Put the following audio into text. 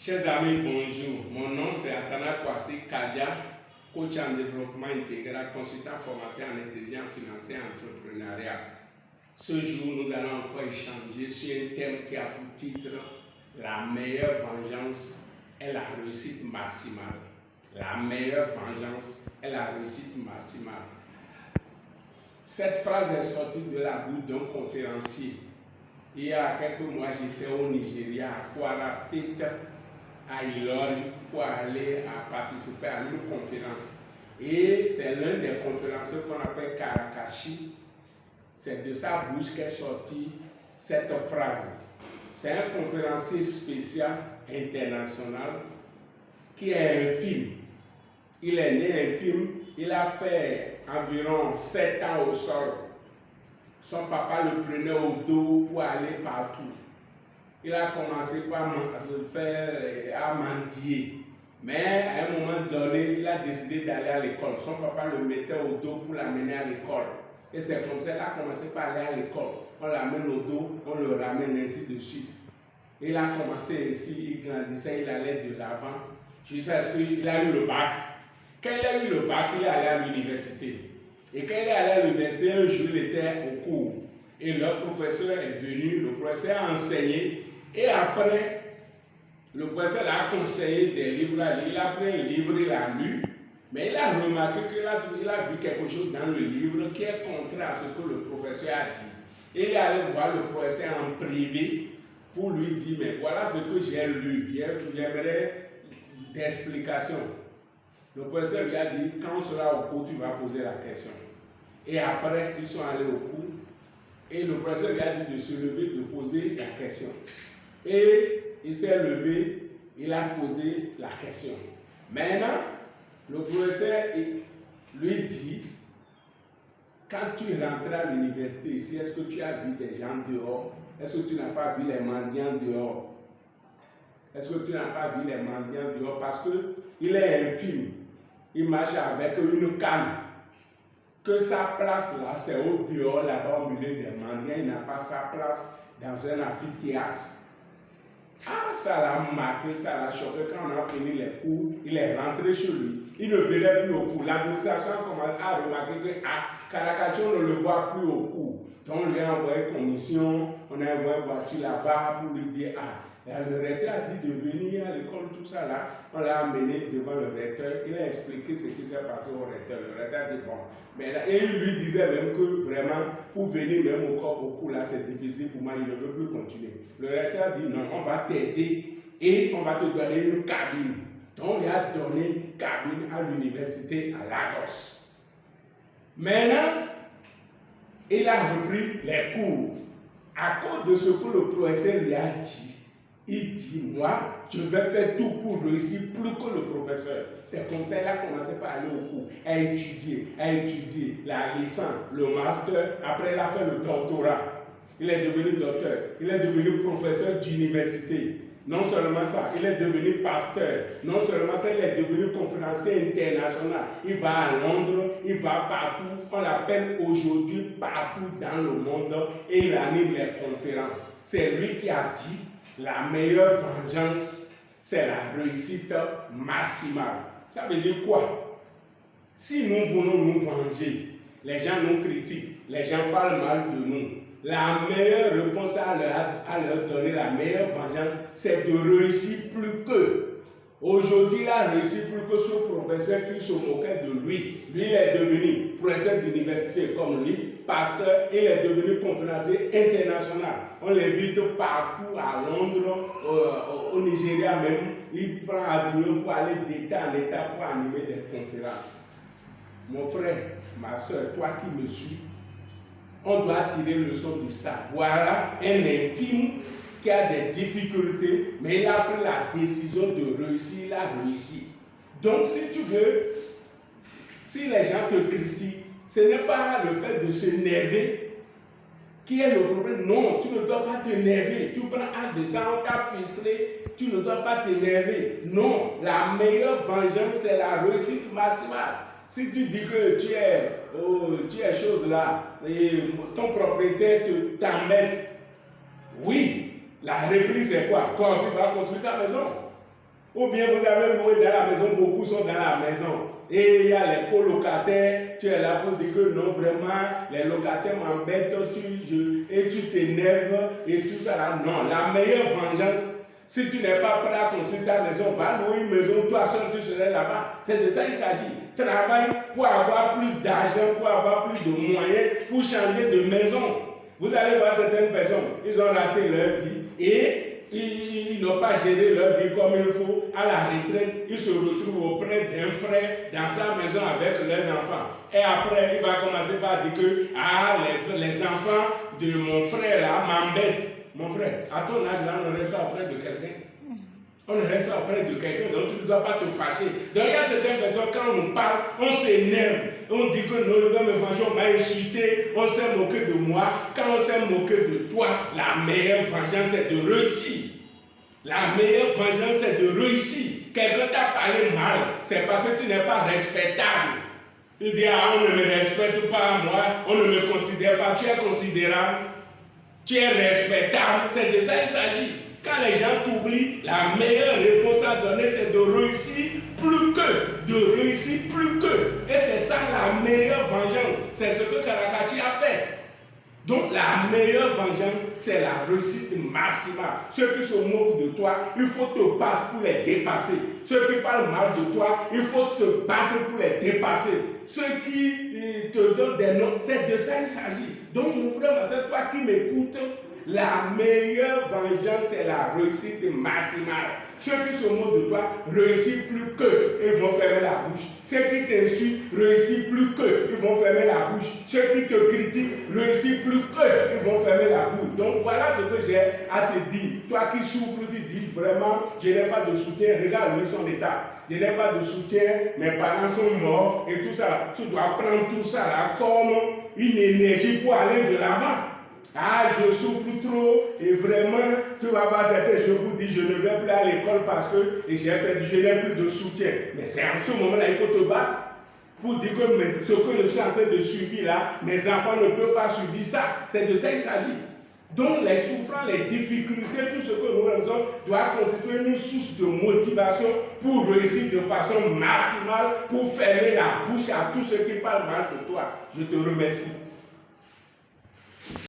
Chers amis, bonjour. Mon nom c'est Atana Kwasi Kadia, coach en développement intégral, consultant formateur en intelligence financière et entrepreneuriat. Ce jour, nous allons encore échanger sur un thème qui a pour titre La meilleure vengeance est la réussite maximale. La meilleure vengeance est la réussite maximale. Cette phrase est sortie de la bouche d'un conférencier. Il y a quelques mois, j'étais au Nigeria, à Kwara State, à Ilori, pour aller participer à une conférence. Et c'est l'un des conférenciers qu'on appelle Karakashi. C'est de sa bouche qu'est sortie cette phrase. C'est un conférencier spécial international qui est infirme. Il est né infirme, il a fait environ 7 ans au sol. Son papa le prenait au dos pour aller partout. Il a commencé par se faire à mendier. Mais à un moment donné, il a décidé d'aller à l'école. Son papa le mettait au dos pour l'amener à l'école. Et c'est comme ça qu'il a commencé par aller à l'école. On l'amène au dos, on le ramène ainsi de suite. Il a commencé ainsi, il grandissait, il allait de l'avant. Jusqu'à ce qu'il a eu le bac. Quand il a eu le bac, il est allé à l'université. Et quand il est allé à l'université, un jour, il était au cours. Et le professeur est venu, le professeur a enseigné. Et après, le professeur a conseillé des livres à lire. Il a pris un livre, il a lu. Mais il a remarqué qu'il a vu quelque chose dans le livre qui est contraire à ce que le professeur a dit. Il est allé voir le professeur en privé pour lui dire, mais voilà ce que j'ai lu. J'aimerais des explications. Le professeur lui a dit, quand on sera au cours, tu vas poser la question. Et après, ils sont allés au cours. Et le professeur lui a dit de se lever, de poser la question. Et il s'est levé, il a posé la question. Maintenant, le professeur lui dit, quand tu rentrais à l'université ici, est-ce que tu as vu des gens dehors? Est-ce que tu n'as pas vu les mendiants dehors? Est-ce que tu n'as pas vu les mendiants dehors? Parce qu'il est infirme. Il marche avec une canne. Que sa place là, c'est au dehors, là-bas au milieu des mendiants. Il n'a pas sa place dans un amphithéâtre. Ah, ça l'a marqué, ça l'a choqué. Quand on a fini les cours, il est rentré chez lui. Il ne venait plus au cours. L'administration a remarqué que Karakashi, on ne le voit plus au cours. Donc on lui a envoyé commission, on a envoyé une voiture là-bas pour lui dire, le recteur a dit de venir à l'école, tout ça là. On l'a amené devant le recteur, il a expliqué ce qui s'est passé au recteur. Le recteur a dit bon. Mais là, et il lui disait même que vraiment, pour venir même au cours là, c'est difficile pour moi, il ne veut plus continuer. Le recteur a dit non, on va t'aider et on va te donner une cabine. Donc on lui a donné une cabine à l'université à Lagos. Maintenant, il a repris les cours. À cause de ce que le professeur lui a dit, il dit, moi, je vais faire tout pour réussir plus que le professeur. C'est comme ça qu'il a commencé par aller au cours, à étudier la licence, le master. Après, il a fait le doctorat. Il est devenu docteur. Il est devenu professeur d'université. Non seulement ça, il est devenu pasteur. Non seulement ça, il est devenu conférencier international. Il va à Londres, il va partout. On l'appelle aujourd'hui partout dans le monde et il anime les conférences. C'est lui qui a dit la meilleure vengeance, c'est la réussite maximale. Ça veut dire quoi? Si nous voulons nous venger, les gens nous critiquent, les gens parlent mal de nous. La meilleure réponse à leur donner, la meilleure vengeance, c'est de réussir plus qu'eux. Aujourd'hui, il a réussi plus que ce professeur qui se moquait de lui. Lui, il est devenu professeur d'université comme lui, pasteur, il est devenu conférencier international. On l'invite partout à Londres, au Nigeria même. Il prend avion pour aller d'État en État pour animer des conférences. Mon frère, ma soeur, toi qui me suis, on doit tirer leçon de ça. Voilà un infirme qui a des difficultés, mais il a pris la décision de réussir, il a réussi. Donc si tu veux, si les gens te critiquent, ce n'est pas le fait de s'énerver qui est le problème. Non, tu ne dois pas t'énerver. Tu prends acte de ça, on t'a frustré, tu ne dois pas t'énerver. Non, la meilleure vengeance, c'est la réussite maximale. Si tu dis que tu es chose là, et ton propriétaire t'embête, oui, la réplique c'est quoi? Toi aussi, tu vas construire ta maison. Ou bien vous avez loué dans la maison, beaucoup sont dans la maison. Et il y a les colocataires, tu es là pour dire que non, vraiment, les locataires m'embêtent, et tu t'énerves et tout ça là. Non, la meilleure vengeance, si tu n'es pas prêt à construire ta maison, va louer une maison, toi seul tu serais là-bas. C'est de ça qu'il s'agit. Travaille pour avoir plus d'argent, pour avoir plus de moyens, pour changer de maison. Vous allez voir certaines personnes, ils ont raté leur vie et ils n'ont pas géré leur vie comme il faut. À la retraite, ils se retrouvent auprès d'un frère dans sa maison avec leurs enfants. Et après, il va commencer par dire que les enfants de mon frère là m'embêtent. Mon frère, à ton âge là, on ne reste pas auprès de quelqu'un. On ne reste pas auprès de quelqu'un, donc tu ne dois pas te fâcher. Donc il y a certaines personnes, quand on nous parle, on s'énerve. On dit que non, il va me venger, on m'a insulté, on s'est moqué de moi. Quand on s'est moqué de toi, la meilleure vengeance c'est de réussir. La meilleure vengeance c'est de réussir. Quelqu'un t'a parlé mal, c'est parce que tu n'es pas respectable. Il dit, ah, on ne me respecte pas moi, on ne me considère pas, tu es considérable, tu es respectable, c'est de ça qu'il s'agit. Quand les gens t'oublient, la meilleure réponse à donner, c'est de réussir plus que. De réussir plus que. Et c'est ça la meilleure vengeance. C'est ce que Karakati a fait. Donc la meilleure vengeance, c'est la réussite maximale. Ceux qui se moquent de toi, il faut te battre pour les dépasser. Ceux qui parlent mal de toi, il faut se battre pour les dépasser. Ceux qui te donnent des noms, c'est de ça qu'il s'agit. Donc mon frère, c'est toi qui m'écoutes. La meilleure vengeance, c'est la réussite maximale. Ceux qui se moquent de toi réussissent plus qu'eux, ils vont fermer la bouche. Ceux qui t'insultent réussissent plus qu'eux, ils vont fermer la bouche. Ceux qui te critiquent réussissent plus qu'eux, ils vont fermer la bouche. Donc voilà ce que j'ai à te dire. Toi qui souffres, tu dis vraiment, je n'ai pas de soutien. Regarde lui son état. Je n'ai pas de soutien, mes parents sont morts et tout ça. Tu dois prendre tout ça là comme une énergie pour aller de l'avant. Ah, je souffre trop et vraiment, tu vas voir certains, je vous dis, je ne vais plus à l'école parce que j'ai perdu, je n'ai plus de soutien. Mais c'est en ce moment-là, il faut te battre pour dire que ce que je suis en train de subir là, mes enfants ne peuvent pas subir ça. C'est de ça qu'il s'agit. Donc les souffrances, les difficultés, tout ce que nous faisons doit constituer une source de motivation pour réussir de façon maximale, pour fermer la bouche à tous ceux qui parlent mal de toi. Je te remercie.